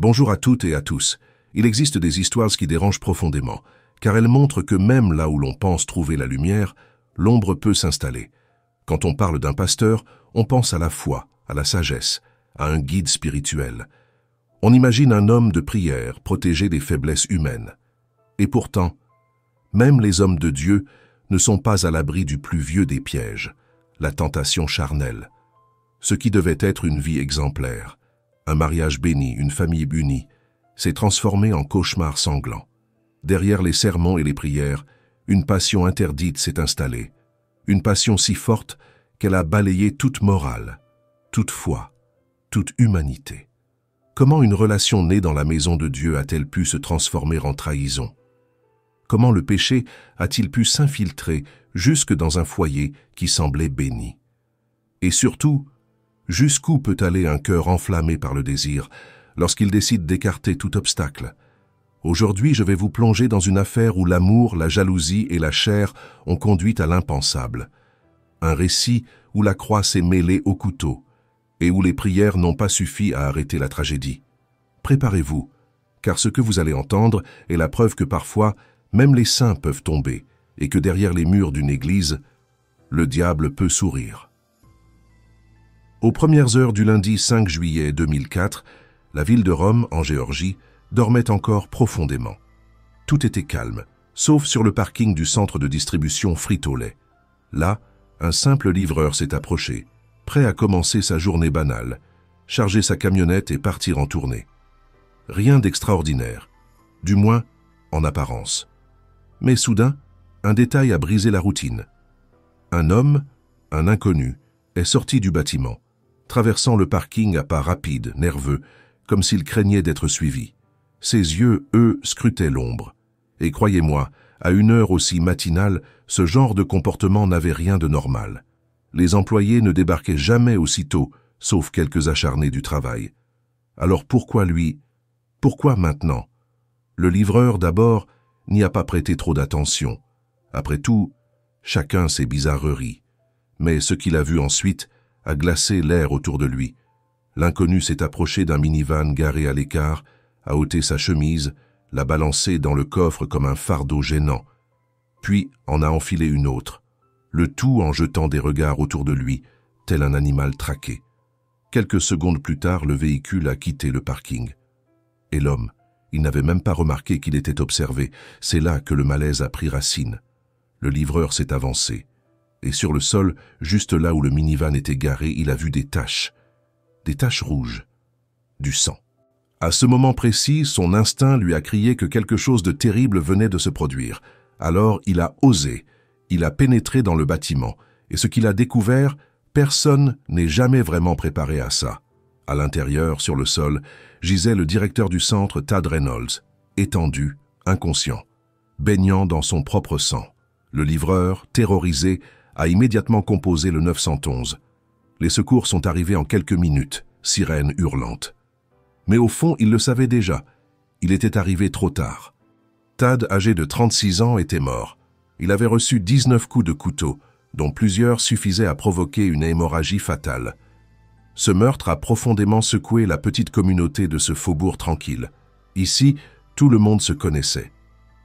Bonjour à toutes et à tous. Il existe des histoires qui dérangent profondément, car elles montrent que même là où l'on pense trouver la lumière, l'ombre peut s'installer. Quand on parle d'un pasteur, on pense à la foi, à la sagesse, à un guide spirituel. On imagine un homme de prière protégé des faiblesses humaines. Et pourtant, même les hommes de Dieu ne sont pas à l'abri du plus vieux des pièges, la tentation charnelle. Ce qui devait être une vie exemplaire, un mariage béni, une famille unie, s'est transformé en cauchemar sanglant. Derrière les sermons et les prières, une passion interdite s'est installée. Une passion si forte qu'elle a balayé toute morale, toute foi, toute humanité. Comment une relation née dans la maison de Dieu a-t-elle pu se transformer en trahison? Comment le péché a-t-il pu s'infiltrer jusque dans un foyer qui semblait béni? Et surtout, jusqu'où peut aller un cœur enflammé par le désir lorsqu'il décide d'écarter tout obstacle? Aujourd'hui, je vais vous plonger dans une affaire où l'amour, la jalousie et la chair ont conduit à l'impensable. Un récit où la croix s'est mêlée au couteau et où les prières n'ont pas suffi à arrêter la tragédie. Préparez-vous, car ce que vous allez entendre est la preuve que parfois, même les saints peuvent tomber et que derrière les murs d'une église, le diable peut sourire. Aux premières heures du lundi 5 juillet 2004, la ville de Rome, en Géorgie, dormait encore profondément. Tout était calme, sauf sur le parking du centre de distribution Frito-Lay. Là, un simple livreur s'est approché, prêt à commencer sa journée banale, charger sa camionnette et partir en tournée. Rien d'extraordinaire, du moins en apparence. Mais soudain, un détail a brisé la routine. Un homme, un inconnu, est sorti du bâtiment, traversant le parking à pas rapides, nerveux, comme s'il craignait d'être suivi. Ses yeux, eux, scrutaient l'ombre. Et croyez-moi, à une heure aussi matinale, ce genre de comportement n'avait rien de normal. Les employés ne débarquaient jamais aussitôt, sauf quelques acharnés du travail. Alors pourquoi lui? Pourquoi maintenant? Le livreur, d'abord, n'y a pas prêté trop d'attention. Après tout, chacun ses bizarreries. Mais ce qu'il a vu ensuite a glacé l'air autour de lui. L'inconnu s'est approché d'un minivan garé à l'écart, a ôté sa chemise, l'a balancé dans le coffre comme un fardeau gênant, puis en a enfilé une autre, le tout en jetant des regards autour de lui, tel un animal traqué. Quelques secondes plus tard, le véhicule a quitté le parking. Et l'homme, il n'avait même pas remarqué qu'il était observé. C'est là que le malaise a pris racine. Le livreur s'est avancé. Et sur le sol, juste là où le minivan était garé, il a vu des taches rouges, du sang. À ce moment précis, son instinct lui a crié que quelque chose de terrible venait de se produire. Alors il a osé, il a pénétré dans le bâtiment, et ce qu'il a découvert, personne n'est jamais vraiment préparé à ça. À l'intérieur, sur le sol, gisait le directeur du centre, Tad Reynolds, étendu, inconscient, baignant dans son propre sang. Le livreur, terrorisé, a immédiatement composé le 911. Les secours sont arrivés en quelques minutes, sirènes hurlantes. Mais au fond, il le savait déjà. Il était arrivé trop tard. Tad, âgé de 36 ans, était mort. Il avait reçu 19 coups de couteau, dont plusieurs suffisaient à provoquer une hémorragie fatale. Ce meurtre a profondément secoué la petite communauté de ce faubourg tranquille. Ici, tout le monde se connaissait.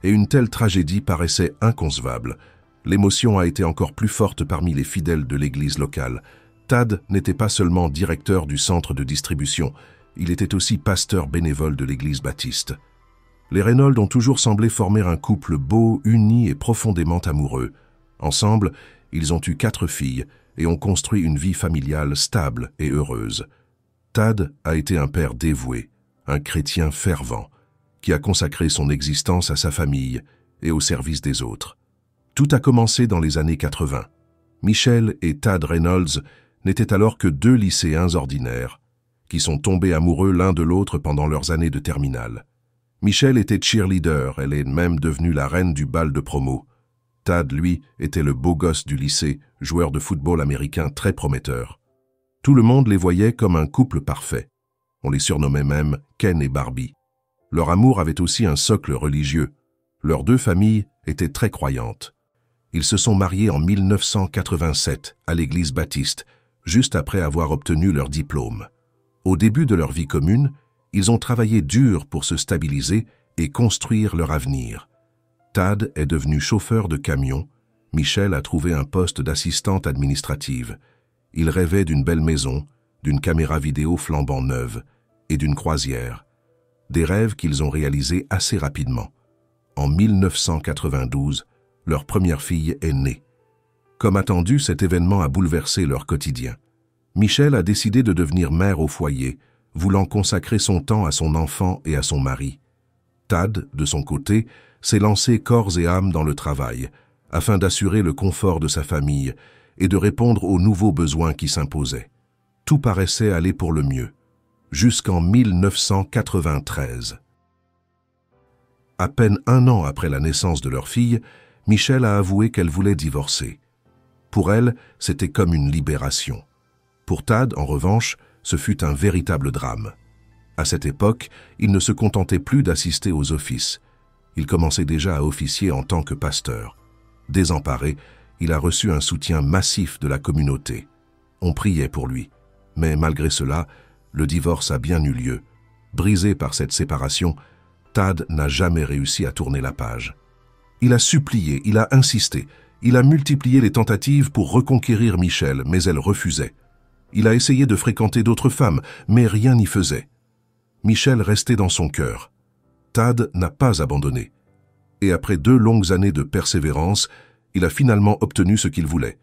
Et une telle tragédie paraissait inconcevable. L'émotion a été encore plus forte parmi les fidèles de l'église locale. Tad n'était pas seulement directeur du centre de distribution, il était aussi pasteur bénévole de l'église baptiste. Les Reynolds ont toujours semblé former un couple beau, uni et profondément amoureux. Ensemble, ils ont eu 4 filles et ont construit une vie familiale stable et heureuse. Tad a été un père dévoué, un chrétien fervent, qui a consacré son existence à sa famille et au service des autres. Tout a commencé dans les années 80. Michelle et Tad Reynolds n'étaient alors que 2 lycéens ordinaires, qui sont tombés amoureux l'un de l'autre pendant leurs années de terminale. Michelle était cheerleader, elle est même devenue la reine du bal de promo. Tad, lui, était le beau gosse du lycée, joueur de football américain très prometteur. Tout le monde les voyait comme un couple parfait. On les surnommait même Ken et Barbie. Leur amour avait aussi un socle religieux. Leurs 2 familles étaient très croyantes. Ils se sont mariés en 1987 à l'église baptiste, juste après avoir obtenu leur diplôme. Au début de leur vie commune, Ils ont travaillé dur pour se stabiliser et construire leur avenir. Tad est devenu chauffeur de camion. Michelle a trouvé un poste d'assistante administrative. Ils rêvaient d'une belle maison, d'une caméra vidéo flambant neuve et d'une croisière. Des rêves qu'ils ont réalisés assez rapidement. En 1992, leur première fille est née. Comme attendu, cet événement a bouleversé leur quotidien. Michelle a décidé de devenir mère au foyer, voulant consacrer son temps à son enfant et à son mari. Tad, de son côté, s'est lancé corps et âme dans le travail, afin d'assurer le confort de sa famille et de répondre aux nouveaux besoins qui s'imposaient. Tout paraissait aller pour le mieux, jusqu'en 1993. À peine 1 an après la naissance de leur fille, Michelle a avoué qu'elle voulait divorcer. Pour elle, c'était comme une libération. Pour Tad, en revanche, ce fut un véritable drame. À cette époque, il ne se contentait plus d'assister aux offices. Il commençait déjà à officier en tant que pasteur. Désemparé, il a reçu un soutien massif de la communauté. On priait pour lui. Mais malgré cela, le divorce a bien eu lieu. Brisé par cette séparation, Tad n'a jamais réussi à tourner la page. Il a supplié, il a insisté, il a multiplié les tentatives pour reconquérir Michelle, mais elle refusait. Il a essayé de fréquenter d'autres femmes, mais rien n'y faisait. Michelle restait dans son cœur. Tad n'a pas abandonné. Et après 2 longues années de persévérance, il a finalement obtenu ce qu'il voulait.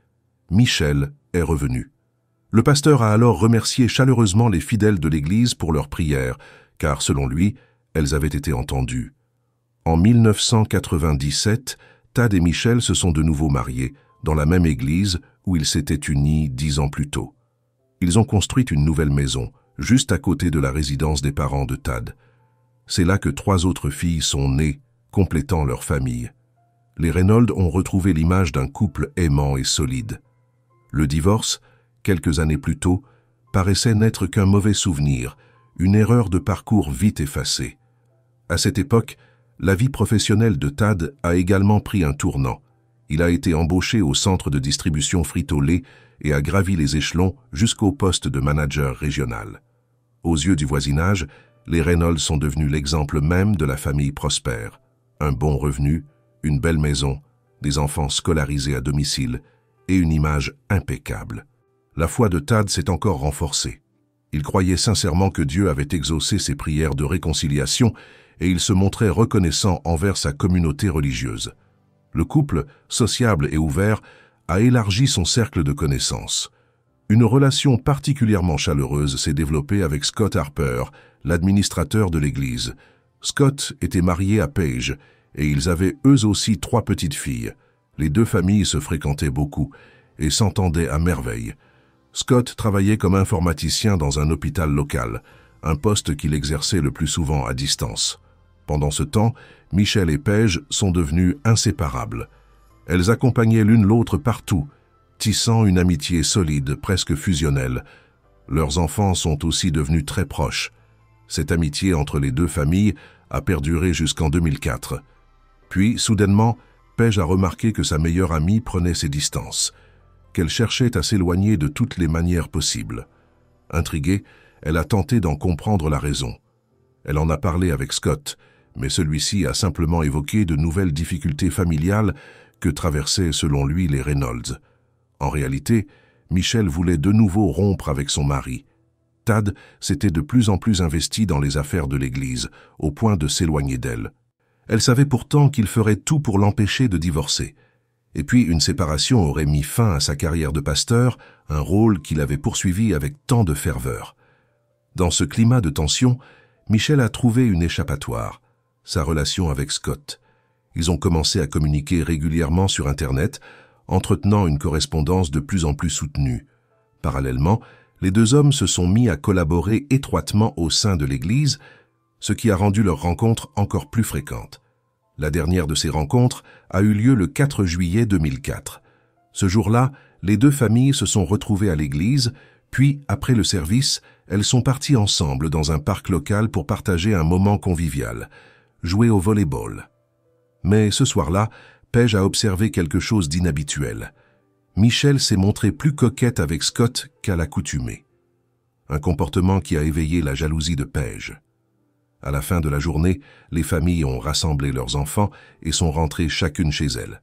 Michelle est revenue. Le pasteur a alors remercié chaleureusement les fidèles de l'Église pour leurs prières, car selon lui, elles avaient été entendues. En 1997, Tad et Michelle se sont de nouveau mariés, dans la même église où ils s'étaient unis 10 ans plus tôt. Ils ont construit une nouvelle maison, juste à côté de la résidence des parents de Tad. C'est là que 3 autres filles sont nées, complétant leur famille. Les Reynolds ont retrouvé l'image d'un couple aimant et solide. Le divorce, quelques années plus tôt, paraissait n'être qu'un mauvais souvenir, une erreur de parcours vite effacée. À cette époque, la vie professionnelle de Tad a également pris un tournant. Il a été embauché au centre de distribution Frito-Lay et a gravi les échelons jusqu'au poste de manager régional. Aux yeux du voisinage, les Reynolds sont devenus l'exemple même de la famille prospère. Un bon revenu, une belle maison, des enfants scolarisés à domicile et une image impeccable. La foi de Tad s'est encore renforcée. Il croyait sincèrement que Dieu avait exaucé ses prières de réconciliation et il se montrait reconnaissant envers sa communauté religieuse. Le couple, sociable et ouvert, a élargi son cercle de connaissances. Une relation particulièrement chaleureuse s'est développée avec Scott Harper, l'administrateur de l'Église. Scott était marié à Paige et ils avaient eux aussi 3 petites filles. Les 2 familles se fréquentaient beaucoup et s'entendaient à merveille. Scott travaillait comme informaticien dans un hôpital local, un poste qu'il exerçait le plus souvent à distance. Pendant ce temps, Michelle et Paige sont devenues inséparables. Elles accompagnaient l'une l'autre partout, tissant une amitié solide, presque fusionnelle. Leurs enfants sont aussi devenus très proches. Cette amitié entre les 2 familles a perduré jusqu'en 2004. Puis, soudainement, Paige a remarqué que sa meilleure amie prenait ses distances, qu'elle cherchait à s'éloigner de toutes les manières possibles. Intriguée, elle a tenté d'en comprendre la raison. Elle en a parlé avec Scott, mais celui-ci a simplement évoqué de nouvelles difficultés familiales que traversaient selon lui les Reynolds. En réalité, Michelle voulait de nouveau rompre avec son mari. Tad s'était de plus en plus investi dans les affaires de l'Église, au point de s'éloigner d'elle. Elle savait pourtant qu'il ferait tout pour l'empêcher de divorcer. Et puis une séparation aurait mis fin à sa carrière de pasteur, un rôle qu'il avait poursuivi avec tant de ferveur. Dans ce climat de tension, Michelle a trouvé une échappatoire, sa relation avec Scott. Ils ont commencé à communiquer régulièrement sur Internet, entretenant une correspondance de plus en plus soutenue. Parallèlement, les 2 hommes se sont mis à collaborer étroitement au sein de l'Église, ce qui a rendu leur rencontre encore plus fréquente. La dernière de ces rencontres a eu lieu le 4 juillet 2004. Ce jour-là, les 2 familles se sont retrouvées à l'église, puis, après le service, elles sont parties ensemble dans un parc local pour partager un moment convivial, jouer au volley-ball. Mais ce soir-là, Paige a observé quelque chose d'inhabituel. Michelle s'est montrée plus coquette avec Scott qu'à l'accoutumée. Un comportement qui a éveillé la jalousie de Paige. À la fin de la journée, les familles ont rassemblé leurs enfants et sont rentrées chacune chez elles.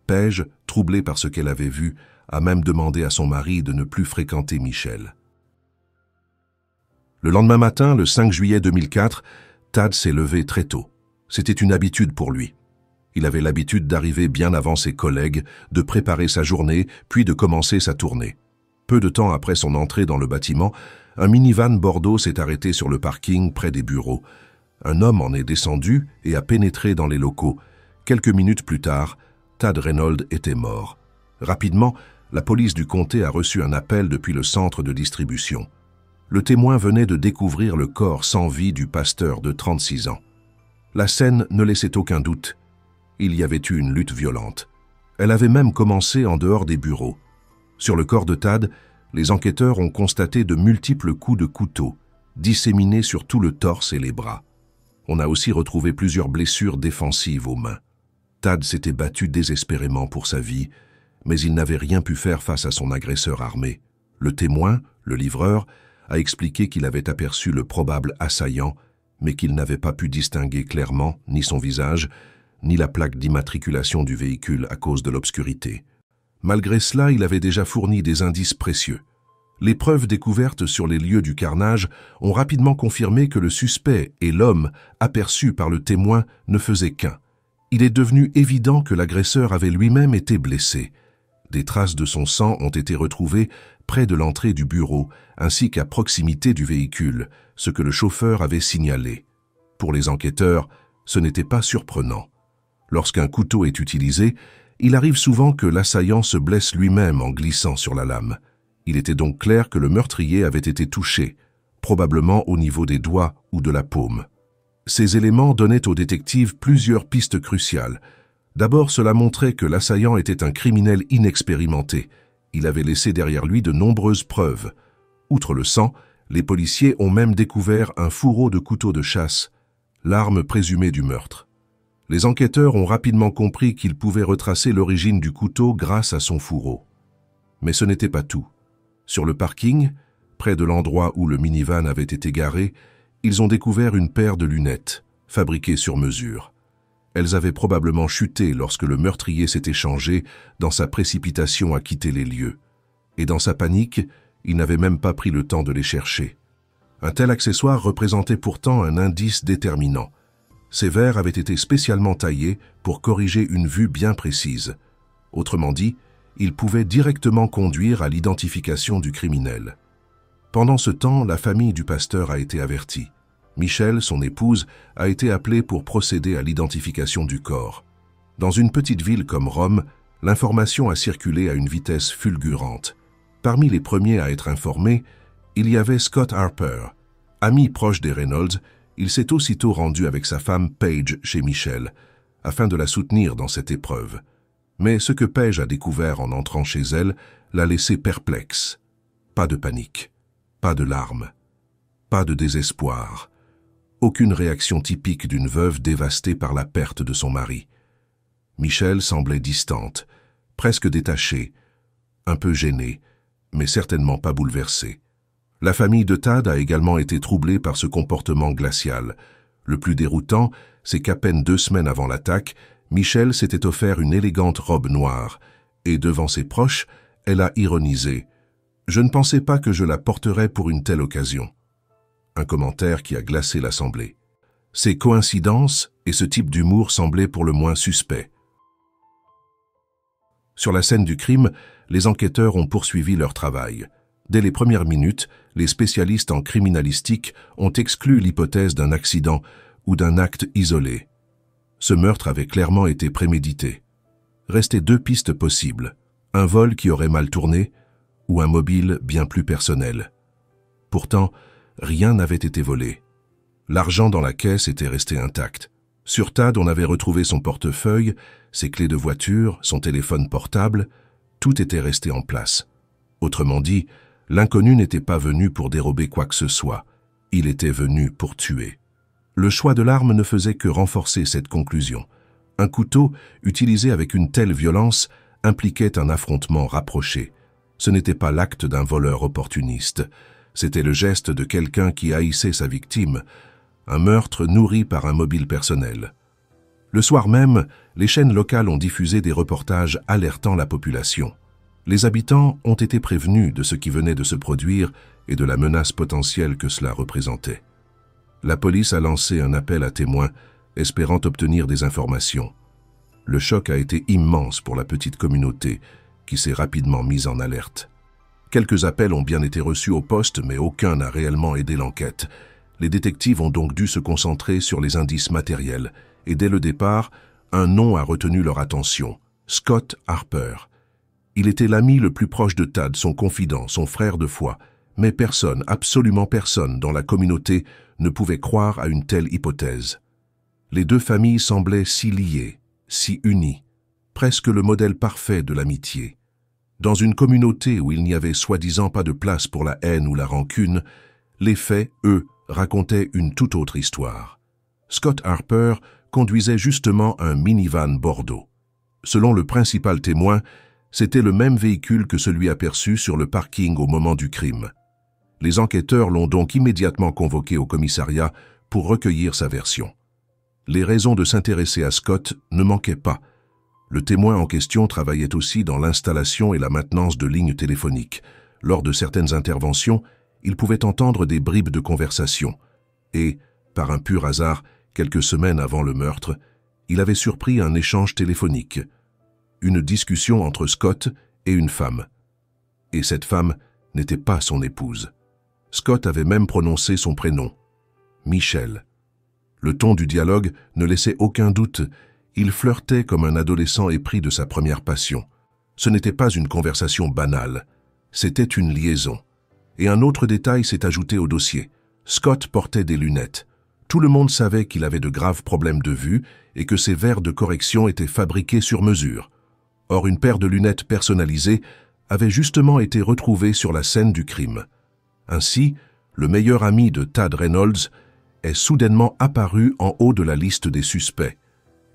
Paige, troublée par ce qu'elle avait vu, a même demandé à son mari de ne plus fréquenter Michelle. Le lendemain matin, le 5 juillet 2004, Tad s'est levé très tôt. C'était une habitude pour lui. Il avait l'habitude d'arriver bien avant ses collègues, de préparer sa journée, puis de commencer sa tournée. Peu de temps après son entrée dans le bâtiment, un minivan Bordeaux s'est arrêté sur le parking près des bureaux. Un homme en est descendu et a pénétré dans les locaux. Quelques minutes plus tard, Tad Reynolds était mort. Rapidement, la police du comté a reçu un appel depuis le centre de distribution. Le témoin venait de découvrir le corps sans vie du pasteur de 36 ans. La scène ne laissait aucun doute. Il y avait eu une lutte violente. Elle avait même commencé en dehors des bureaux. Sur le corps de Tad, les enquêteurs ont constaté de multiples coups de couteau, disséminés sur tout le torse et les bras. On a aussi retrouvé plusieurs blessures défensives aux mains. Tad s'était battu désespérément pour sa vie, mais il n'avait rien pu faire face à son agresseur armé. Le témoin, le livreur, a expliqué qu'il avait aperçu le probable assaillant, mais qu'il n'avait pas pu distinguer clairement ni son visage, ni la plaque d'immatriculation du véhicule à cause de l'obscurité. Malgré cela, il avait déjà fourni des indices précieux. Les preuves découvertes sur les lieux du carnage ont rapidement confirmé que le suspect et l'homme aperçu par le témoin ne faisaient qu'un. Il est devenu évident que l'agresseur avait lui-même été blessé. Des traces de son sang ont été retrouvées près de l'entrée du bureau, ainsi qu'à proximité du véhicule, ce que le chauffeur avait signalé. Pour les enquêteurs, ce n'était pas surprenant. Lorsqu'un couteau est utilisé, il arrive souvent que l'assaillant se blesse lui-même en glissant sur la lame. Il était donc clair que le meurtrier avait été touché, probablement au niveau des doigts ou de la paume. Ces éléments donnaient aux détectives plusieurs pistes cruciales. D'abord, cela montrait que l'assaillant était un criminel inexpérimenté. Il avait laissé derrière lui de nombreuses preuves. Outre le sang, les policiers ont même découvert un fourreau de couteau de chasse, l'arme présumée du meurtre. Les enquêteurs ont rapidement compris qu'ils pouvaient retracer l'origine du couteau grâce à son fourreau. Mais ce n'était pas tout. Sur le parking, près de l'endroit où le minivan avait été garé, ils ont découvert une paire de lunettes, fabriquées sur mesure. Elles avaient probablement chuté lorsque le meurtrier s'était changé dans sa précipitation à quitter les lieux. Et dans sa panique, il n'avait même pas pris le temps de les chercher. Un tel accessoire représentait pourtant un indice déterminant. Ces verres avaient été spécialement taillés pour corriger une vue bien précise. Autrement dit, ils pouvaient directement conduire à l'identification du criminel. Pendant ce temps, la famille du pasteur a été avertie. Michelle, son épouse, a été appelée pour procéder à l'identification du corps. Dans une petite ville comme Rome, l'information a circulé à une vitesse fulgurante. Parmi les premiers à être informés, il y avait Scott Harper. Ami proche des Reynolds, il s'est aussitôt rendu avec sa femme Paige chez Michelle, afin de la soutenir dans cette épreuve. Mais ce que Paige a découvert en entrant chez elle l'a laissé perplexe. Pas de panique, pas de larmes, pas de désespoir. Aucune réaction typique d'une veuve dévastée par la perte de son mari. Michelle semblait distante, presque détachée, un peu gênée, mais certainement pas bouleversée. La famille de Tad a également été troublée par ce comportement glacial. Le plus déroutant, c'est qu'à peine 2 semaines avant l'attaque, Michelle s'était offert une élégante robe noire, et devant ses proches, elle a ironisé. « Je ne pensais pas que je la porterais pour une telle occasion. » Un commentaire qui a glacé l'assemblée. Ces coïncidences et ce type d'humour semblaient pour le moins suspects. Sur la scène du crime, les enquêteurs ont poursuivi leur travail. Dès les premières minutes, les spécialistes en criminalistique ont exclu l'hypothèse d'un accident ou d'un acte isolé. Ce meurtre avait clairement été prémédité. Restaient 2 pistes possibles, un vol qui aurait mal tourné ou un mobile bien plus personnel. Pourtant, rien n'avait été volé. L'argent dans la caisse était resté intact. Sur Tad, on avait retrouvé son portefeuille, ses clés de voiture, son téléphone portable, tout était resté en place. Autrement dit, l'inconnu n'était pas venu pour dérober quoi que ce soit, il était venu pour tuer. Le choix de l'arme ne faisait que renforcer cette conclusion. Un couteau, utilisé avec une telle violence, impliquait un affrontement rapproché. Ce n'était pas l'acte d'un voleur opportuniste, c'était le geste de quelqu'un qui haïssait sa victime, un meurtre nourri par un mobile personnel. Le soir même, les chaînes locales ont diffusé des reportages alertant la population. Les habitants ont été prévenus de ce qui venait de se produire et de la menace potentielle que cela représentait. La police a lancé un appel à témoins, espérant obtenir des informations. Le choc a été immense pour la petite communauté, qui s'est rapidement mise en alerte. Quelques appels ont bien été reçus au poste, mais aucun n'a réellement aidé l'enquête. Les détectives ont donc dû se concentrer sur les indices matériels, et dès le départ, un nom a retenu leur attention, Scott Harper. Il était l'ami le plus proche de Tad, son confident, son frère de foi, mais personne, absolument personne dans la communauté ne pouvait croire à une telle hypothèse. Les deux familles semblaient si liées, si unies, presque le modèle parfait de l'amitié. Dans une communauté où il n'y avait soi-disant pas de place pour la haine ou la rancune, les faits, eux, racontaient une toute autre histoire. Scott Harper conduisait justement un minivan Bordeaux. Selon le principal témoin, c'était le même véhicule que celui aperçu sur le parking au moment du crime. Les enquêteurs l'ont donc immédiatement convoqué au commissariat pour recueillir sa version. Les raisons de s'intéresser à Scott ne manquaient pas. Le témoin en question travaillait aussi dans l'installation et la maintenance de lignes téléphoniques. Lors de certaines interventions, il pouvait entendre des bribes de conversation. Et, par un pur hasard, quelques semaines avant le meurtre, il avait surpris un échange téléphonique. Une discussion entre Scott et une femme. Et cette femme n'était pas son épouse. Scott avait même prononcé son prénom, Michelle. Le ton du dialogue ne laissait aucun doute. Il flirtait comme un adolescent épris de sa première passion. Ce n'était pas une conversation banale, c'était une liaison. Et un autre détail s'est ajouté au dossier. Scott portait des lunettes. Tout le monde savait qu'il avait de graves problèmes de vue et que ses verres de correction étaient fabriqués sur mesure. Or, une paire de lunettes personnalisées avait justement été retrouvée sur la scène du crime. Ainsi, le meilleur ami de Tad Reynolds est soudainement apparu en haut de la liste des suspects.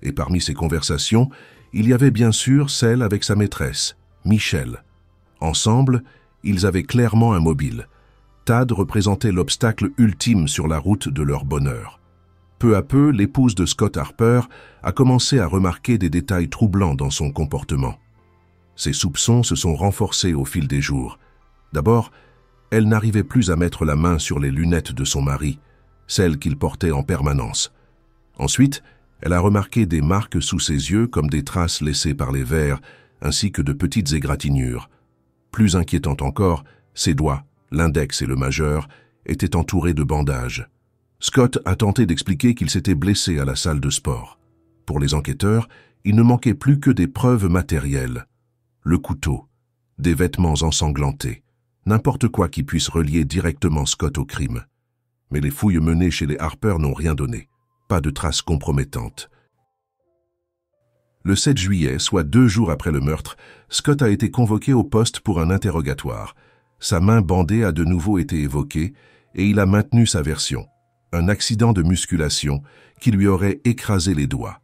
Et parmi ces conversations, il y avait bien sûr celle avec sa maîtresse, Michelle. Ensemble, ils avaient clairement un mobile. Tad représentait l'obstacle ultime sur la route de leur bonheur. Peu à peu, l'épouse de Scott Harper a commencé à remarquer des détails troublants dans son comportement. Ses soupçons se sont renforcés au fil des jours. D'abord, elle n'arrivait plus à mettre la main sur les lunettes de son mari, celles qu'il portait en permanence. Ensuite, elle a remarqué des marques sous ses yeux comme des traces laissées par les verres, ainsi que de petites égratignures. Plus inquiétant encore, ses doigts, l'index et le majeur, étaient entourés de bandages. Scott a tenté d'expliquer qu'il s'était blessé à la salle de sport. Pour les enquêteurs, il ne manquait plus que des preuves matérielles. Le couteau, des vêtements ensanglantés, n'importe quoi qui puisse relier directement Scott au crime. Mais les fouilles menées chez les Harper n'ont rien donné. Pas de traces compromettantes. Le 7 juillet, soit 2 jours après le meurtre, Scott a été convoqué au poste pour un interrogatoire. Sa main bandée a de nouveau été évoquée et il a maintenu sa version. Un accident de musculation qui lui aurait écrasé les doigts.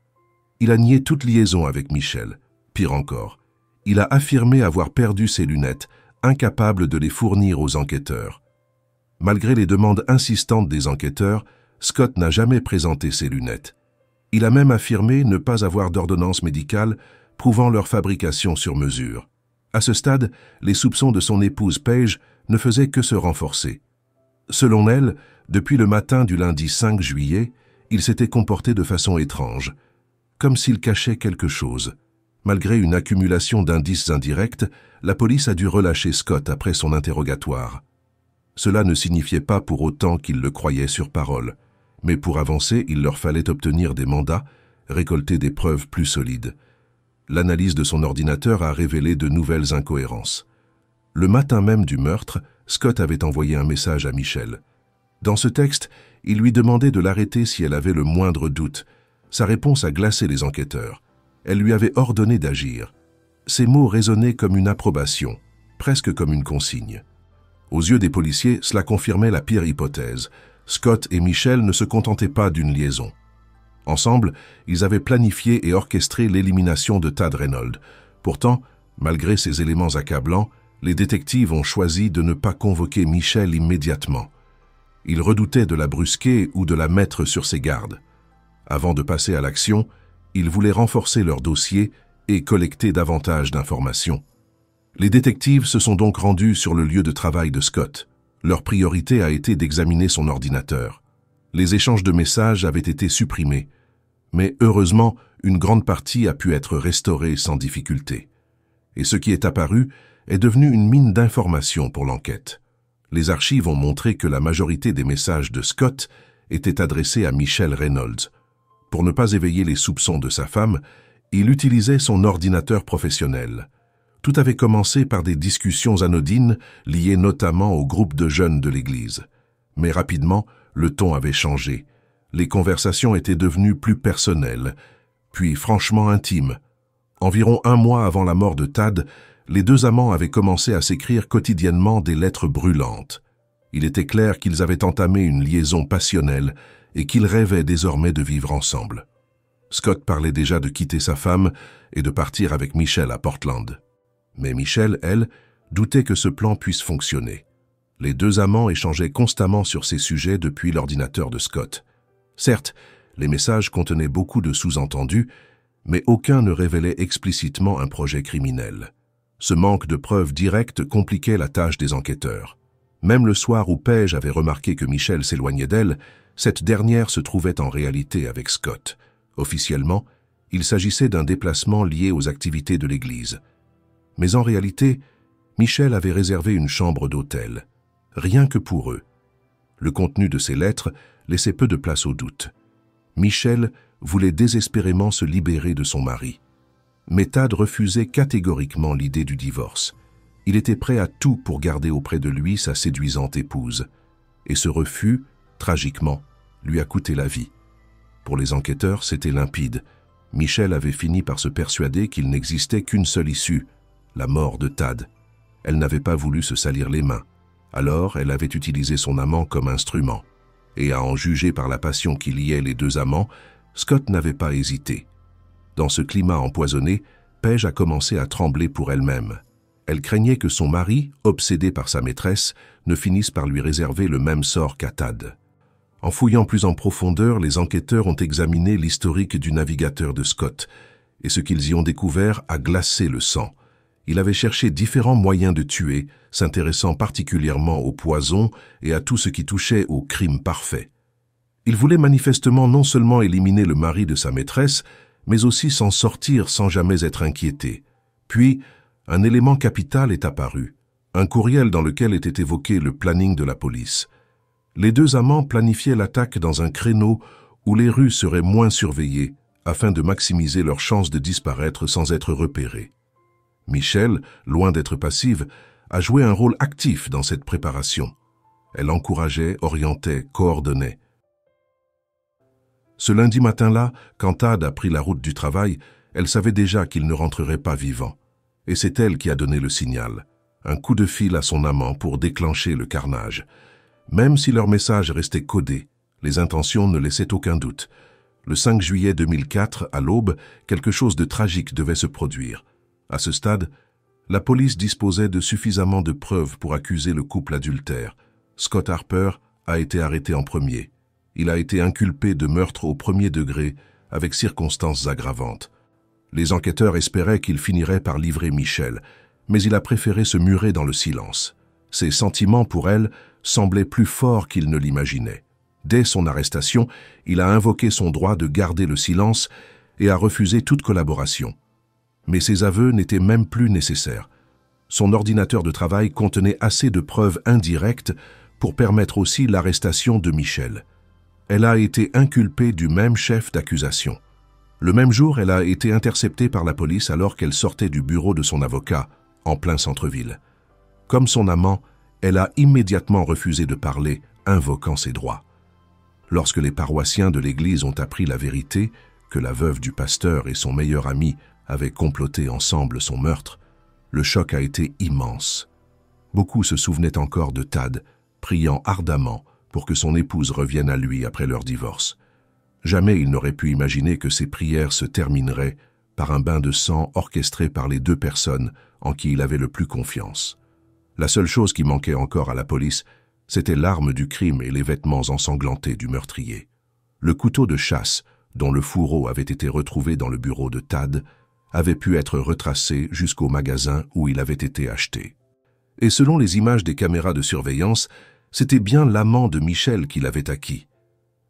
Il a nié toute liaison avec Michelle. Pire encore, il a affirmé avoir perdu ses lunettes, incapable de les fournir aux enquêteurs. Malgré les demandes insistantes des enquêteurs, Scott n'a jamais présenté ses lunettes. Il a même affirmé ne pas avoir d'ordonnance médicale prouvant leur fabrication sur mesure. À ce stade, les soupçons de son épouse Paige ne faisaient que se renforcer. Selon elle, depuis le matin du lundi 5 juillet, il s'était comporté de façon étrange, comme s'il cachait quelque chose. Malgré une accumulation d'indices indirects, la police a dû relâcher Scott après son interrogatoire. Cela ne signifiait pas pour autant qu'ils le croyaient sur parole, mais pour avancer, il leur fallait obtenir des mandats, récolter des preuves plus solides. L'analyse de son ordinateur a révélé de nouvelles incohérences. Le matin même du meurtre, Scott avait envoyé un message à Michelle. Dans ce texte, il lui demandait de l'arrêter si elle avait le moindre doute. Sa réponse a glacé les enquêteurs. Elle lui avait ordonné d'agir. Ces mots résonnaient comme une approbation, presque comme une consigne. Aux yeux des policiers, cela confirmait la pire hypothèse. Scott et Michelle ne se contentaient pas d'une liaison. Ensemble, ils avaient planifié et orchestré l'élimination de Tad Reynolds. Pourtant, malgré ces éléments accablants, les détectives ont choisi de ne pas convoquer Michelle immédiatement. Il redoutait de la brusquer ou de la mettre sur ses gardes. Avant de passer à l'action, il voulait renforcer leur dossier et collecter davantage d'informations. Les détectives se sont donc rendus sur le lieu de travail de Scott. Leur priorité a été d'examiner son ordinateur. Les échanges de messages avaient été supprimés, mais heureusement, une grande partie a pu être restaurée sans difficulté. Et ce qui est apparu est devenu une mine d'informations pour l'enquête. Les archives ont montré que la majorité des messages de Scott étaient adressés à Michelle Reynolds. Pour ne pas éveiller les soupçons de sa femme, il utilisait son ordinateur professionnel. Tout avait commencé par des discussions anodines liées notamment au groupe de jeunes de l'église. Mais rapidement, le ton avait changé. Les conversations étaient devenues plus personnelles, puis franchement intimes. Environ un mois avant la mort de Tad, les deux amants avaient commencé à s'écrire quotidiennement des lettres brûlantes. Il était clair qu'ils avaient entamé une liaison passionnelle et qu'ils rêvaient désormais de vivre ensemble. Scott parlait déjà de quitter sa femme et de partir avec Michelle à Portland. Mais Michelle, elle, doutait que ce plan puisse fonctionner. Les deux amants échangeaient constamment sur ces sujets depuis l'ordinateur de Scott. Certes, les messages contenaient beaucoup de sous-entendus, mais aucun ne révélait explicitement un projet criminel. Ce manque de preuves directes compliquait la tâche des enquêteurs. Même le soir où Paige avait remarqué que Michelle s'éloignait d'elle, cette dernière se trouvait en réalité avec Scott. Officiellement, il s'agissait d'un déplacement lié aux activités de l'église. Mais en réalité, Michelle avait réservé une chambre d'hôtel, rien que pour eux. Le contenu de ces lettres laissait peu de place au doute. Michelle voulait désespérément se libérer de son mari. Mais Tad refusait catégoriquement l'idée du divorce. Il était prêt à tout pour garder auprès de lui sa séduisante épouse. Et ce refus, tragiquement, lui a coûté la vie. Pour les enquêteurs, c'était limpide. Michelle avait fini par se persuader qu'il n'existait qu'une seule issue, la mort de Tad. Elle n'avait pas voulu se salir les mains. Alors, elle avait utilisé son amant comme instrument. Et à en juger par la passion qui liait les deux amants, Scott n'avait pas hésité. Dans ce climat empoisonné, Paige a commencé à trembler pour elle-même. Elle craignait que son mari, obsédé par sa maîtresse, ne finisse par lui réserver le même sort qu'à Tad. En fouillant plus en profondeur, les enquêteurs ont examiné l'historique du navigateur de Scott, et ce qu'ils y ont découvert a glacé le sang. Il avait cherché différents moyens de tuer, s'intéressant particulièrement au poison et à tout ce qui touchait au crime parfait. Il voulait manifestement non seulement éliminer le mari de sa maîtresse, mais aussi s'en sortir sans jamais être inquiété. Puis, un élément capital est apparu, un courriel dans lequel était évoqué le planning de la police. Les deux amants planifiaient l'attaque dans un créneau où les rues seraient moins surveillées, afin de maximiser leurs chances de disparaître sans être repérés. Michelle, loin d'être passive, a joué un rôle actif dans cette préparation. Elle encourageait, orientait, coordonnait. Ce lundi matin-là, quand Tad a pris la route du travail, elle savait déjà qu'il ne rentrerait pas vivant. Et c'est elle qui a donné le signal. Un coup de fil à son amant pour déclencher le carnage. Même si leur message restait codé, les intentions ne laissaient aucun doute. Le 5 juillet 2004, à l'aube, quelque chose de tragique devait se produire. À ce stade, la police disposait de suffisamment de preuves pour accuser le couple adultère. Scott Harper a été arrêté en premier. Il a été inculpé de meurtre au premier degré avec circonstances aggravantes. Les enquêteurs espéraient qu'il finirait par livrer Michelle, mais il a préféré se murer dans le silence. Ses sentiments pour elle semblaient plus forts qu'il ne l'imaginait. Dès son arrestation, il a invoqué son droit de garder le silence et a refusé toute collaboration. Mais ses aveux n'étaient même plus nécessaires. Son ordinateur de travail contenait assez de preuves indirectes pour permettre aussi l'arrestation de Michelle. Elle a été inculpée du même chef d'accusation. Le même jour, elle a été interceptée par la police alors qu'elle sortait du bureau de son avocat, en plein centre-ville. Comme son amant, elle a immédiatement refusé de parler, invoquant ses droits. Lorsque les paroissiens de l'église ont appris la vérité, que la veuve du pasteur et son meilleur ami avaient comploté ensemble son meurtre, le choc a été immense. Beaucoup se souvenaient encore de Tad, priant ardemment pour que son épouse revienne à lui après leur divorce. Jamais il n'aurait pu imaginer que ces prières se termineraient par un bain de sang orchestré par les deux personnes en qui il avait le plus confiance. La seule chose qui manquait encore à la police, C'était l'arme du crime et les vêtements ensanglantés du meurtrier. Le couteau de chasse, dont le fourreau avait été retrouvé dans le bureau de Tad, avait pu être retracé jusqu'au magasin où il avait été acheté. Et selon les images des caméras de surveillance, c'était bien l'amant de Michel qui l'avait acquis.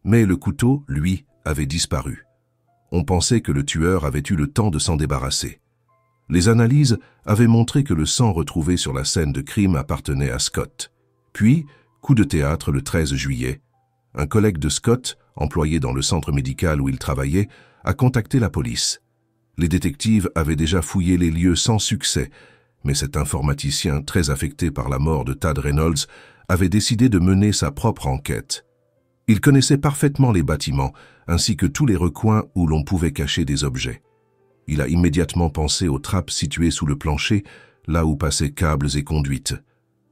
Mais le couteau, lui, avait disparu. On pensait que le tueur avait eu le temps de s'en débarrasser. Les analyses avaient montré que le sang retrouvé sur la scène de crime appartenait à Scott. Puis, coup de théâtre le 13 juillet, un collègue de Scott, employé dans le centre médical où il travaillait, a contacté la police. Les détectives avaient déjà fouillé les lieux sans succès, mais cet informaticien, très affecté par la mort de Tad Reynolds, avait décidé de mener sa propre enquête. Il connaissait parfaitement les bâtiments, ainsi que tous les recoins où l'on pouvait cacher des objets. Il a immédiatement pensé aux trappes situées sous le plancher, là où passaient câbles et conduites.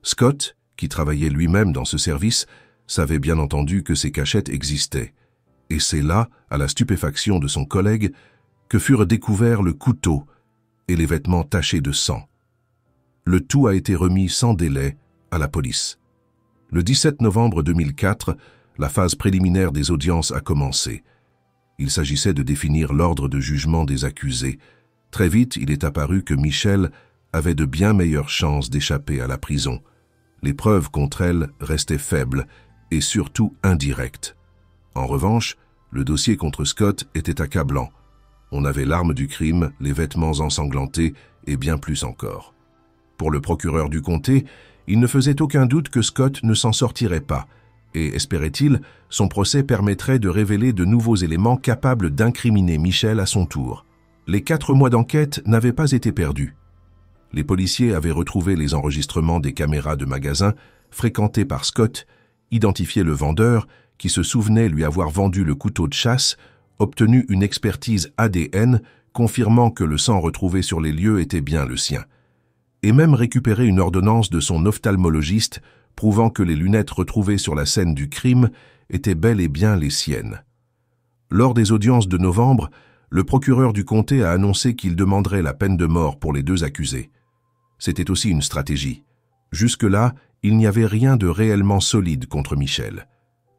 Scott, qui travaillait lui-même dans ce service, savait bien entendu que ces cachettes existaient. Et c'est là, à la stupéfaction de son collègue, que furent découverts le couteau et les vêtements tachés de sang. Le tout a été remis sans délai à la police. Le 17 novembre 2004, la phase préliminaire des audiences a commencé. Il s'agissait de définir l'ordre de jugement des accusés. Très vite, il est apparu que Michel avait de bien meilleures chances d'échapper à la prison. Les preuves contre elle restaient faibles et surtout indirectes. En revanche, le dossier contre Scott était accablant. On avait l'arme du crime, les vêtements ensanglantés et bien plus encore. Pour le procureur du comté, il ne faisait aucun doute que Scott ne s'en sortirait pas, et, espérait-il, son procès permettrait de révéler de nouveaux éléments capables d'incriminer Michel à son tour. Les 4 mois d'enquête n'avaient pas été perdus. Les policiers avaient retrouvé les enregistrements des caméras de magasin fréquentés par Scott, identifié le vendeur, qui se souvenait lui avoir vendu le couteau de chasse, obtenu une expertise ADN confirmant que le sang retrouvé sur les lieux était bien le sien, et même récupéré une ordonnance de son ophtalmologiste prouvant que les lunettes retrouvées sur la scène du crime étaient bel et bien les siennes. Lors des audiences de novembre, le procureur du comté a annoncé qu'il demanderait la peine de mort pour les 2 accusés. C'était aussi une stratégie. Jusque-là, il n'y avait rien de réellement solide contre Michel.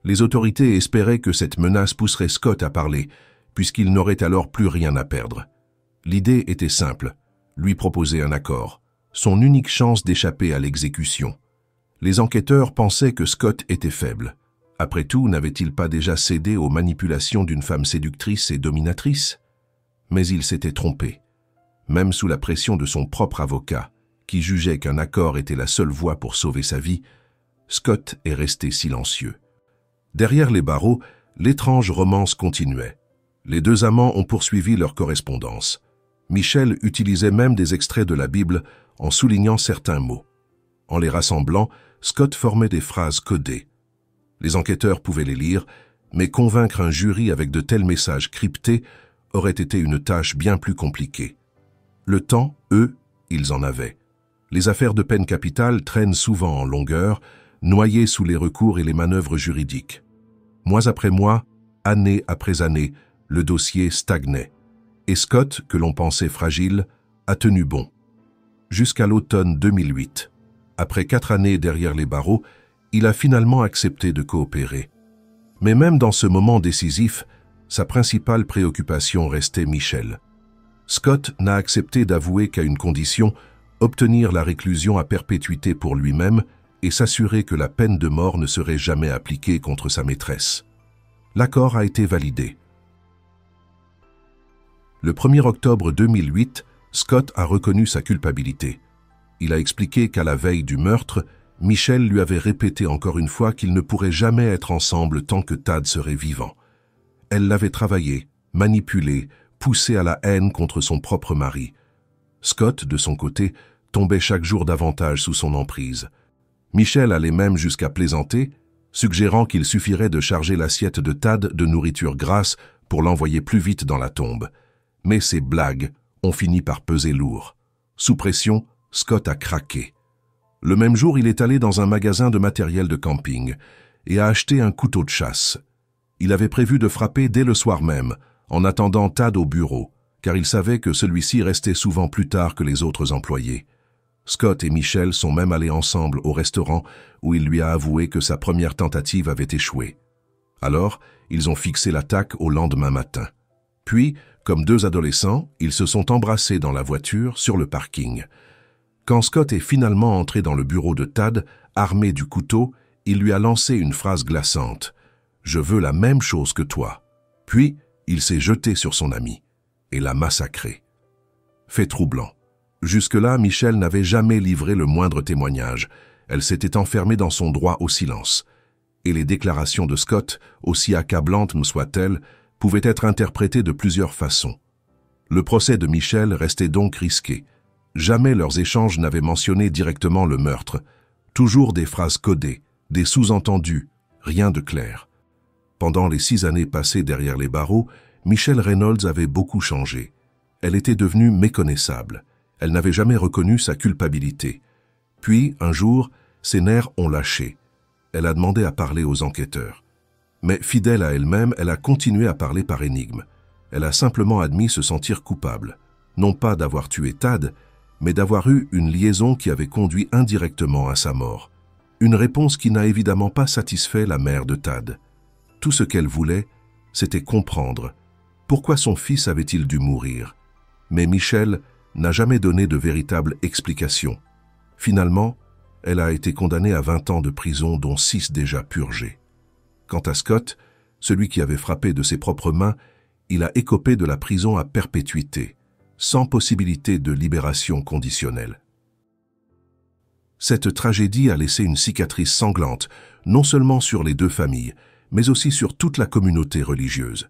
Les autorités espéraient que cette menace pousserait Scott à parler, puisqu'il n'aurait alors plus rien à perdre. L'idée était simple, lui proposer un accord, son unique chance d'échapper à l'exécution. Les enquêteurs pensaient que Scott était faible. Après tout, n'avait-il pas déjà cédé aux manipulations d'une femme séductrice et dominatrice? Mais il s'était trompé. Même sous la pression de son propre avocat, qui jugeait qu'un accord était la seule voie pour sauver sa vie, Scott est resté silencieux. Derrière les barreaux, l'étrange romance continuait. Les 2 amants ont poursuivi leur correspondance. Michel utilisait même des extraits de la Bible en soulignant certains mots. En les rassemblant, Scott formait des phrases codées. Les enquêteurs pouvaient les lire, mais convaincre un jury avec de tels messages cryptés aurait été une tâche bien plus compliquée. Le temps, eux, ils en avaient. Les affaires de peine capitale traînent souvent en longueur, noyées sous les recours et les manœuvres juridiques. Mois après mois, année après année, le dossier stagnait. Et Scott, que l'on pensait fragile, a tenu bon. Jusqu'à l'automne 2008. Après 4 années derrière les barreaux, il a finalement accepté de coopérer. Mais même dans ce moment décisif, sa principale préoccupation restait Michel. Scott n'a accepté d'avouer qu'à une condition, obtenir la réclusion à perpétuité pour lui-même et s'assurer que la peine de mort ne serait jamais appliquée contre sa maîtresse. L'accord a été validé. Le 1er octobre 2008, Scott a reconnu sa culpabilité. Il a expliqué qu'à la veille du meurtre, Michel lui avait répété encore une fois qu'ils ne pourraient jamais être ensemble tant que Tad serait vivant. Elle l'avait travaillé, manipulé, poussé à la haine contre son propre mari. Scott, de son côté, tombait chaque jour davantage sous son emprise. Michel allait même jusqu'à plaisanter, suggérant qu'il suffirait de charger l'assiette de Tad de nourriture grasse pour l'envoyer plus vite dans la tombe. Mais ces blagues ont fini par peser lourd. Sous pression, Scott a craqué. Le même jour, il est allé dans un magasin de matériel de camping et a acheté un couteau de chasse. Il avait prévu de frapper dès le soir même, en attendant Tad au bureau, car il savait que celui-ci restait souvent plus tard que les autres employés. Scott et Michel sont même allés ensemble au restaurant où il lui a avoué que sa première tentative avait échoué. Alors, ils ont fixé l'attaque au lendemain matin. Puis, comme deux adolescents, ils se sont embrassés dans la voiture sur le parking. Quand Scott est finalement entré dans le bureau de Tad, armé du couteau, il lui a lancé une phrase glaçante. « Je veux la même chose que toi. » Puis, il s'est jeté sur son ami et l'a massacré. Fait troublant. Jusque-là, Michel n'avait jamais livré le moindre témoignage. Elle s'était enfermée dans son droit au silence. Et les déclarations de Scott, aussi accablantes soient-elles, pouvaient être interprétées de plusieurs façons. Le procès de Michel restait donc risqué. Jamais leurs échanges n'avaient mentionné directement le meurtre. Toujours des phrases codées, des sous-entendus, rien de clair. Pendant les 6 années passées derrière les barreaux, Michelle Reynolds avait beaucoup changé. Elle était devenue méconnaissable. Elle n'avait jamais reconnu sa culpabilité. Puis, un jour, ses nerfs ont lâché. Elle a demandé à parler aux enquêteurs. Mais fidèle à elle-même, elle a continué à parler par énigme. Elle a simplement admis se sentir coupable. Non pas d'avoir tué Tad, mais d'avoir eu une liaison qui avait conduit indirectement à sa mort. Une réponse qui n'a évidemment pas satisfait la mère de Tad. Tout ce qu'elle voulait, c'était comprendre. Pourquoi son fils avait-il dû mourir? Mais Michel n'a jamais donné de véritable explication. Finalement, elle a été condamnée à 20 ans de prison, dont 6 déjà purgés. Quant à Scott, celui qui avait frappé de ses propres mains, il a écopé de la prison à perpétuité, sans possibilité de libération conditionnelle. Cette tragédie a laissé une cicatrice sanglante, non seulement sur les deux familles, mais aussi sur toute la communauté religieuse.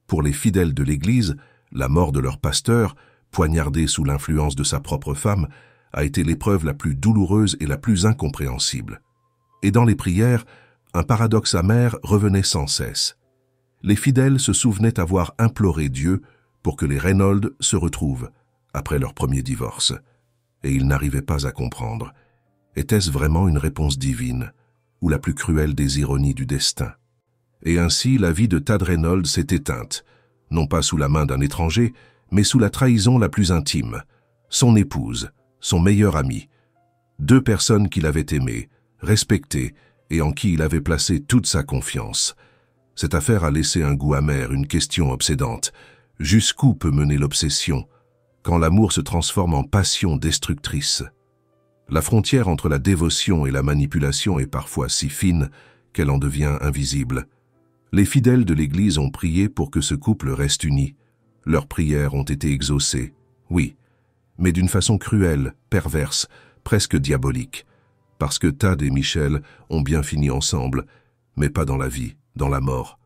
Pour les fidèles de l'Église, la mort de leur pasteur, poignardé sous l'influence de sa propre femme, a été l'épreuve la plus douloureuse et la plus incompréhensible. Et dans les prières, un paradoxe amer revenait sans cesse. Les fidèles se souvenaient avoir imploré Dieu pour que les Reynolds se retrouvent, après leur premier divorce. Et ils n'arrivaient pas à comprendre. Était-ce vraiment une réponse divine, ou la plus cruelle des ironies du destin? Et ainsi, la vie de Tad Reynolds s'est éteinte, non pas sous la main d'un étranger, mais sous la trahison la plus intime, son épouse, son meilleur ami, 2 personnes qu'il avait aimées, respectées et en qui il avait placé toute sa confiance. Cette affaire a laissé un goût amer, une question obsédante. Jusqu'où peut mener l'obsession, quand l'amour se transforme en passion destructrice? La frontière entre la dévotion et la manipulation est parfois si fine qu'elle en devient invisible. Les fidèles de l'Église ont prié pour que ce couple reste uni. Leurs prières ont été exaucées, oui, mais d'une façon cruelle, perverse, presque diabolique, parce que Tad et Michel ont bien fini ensemble, mais pas dans la vie, dans la mort.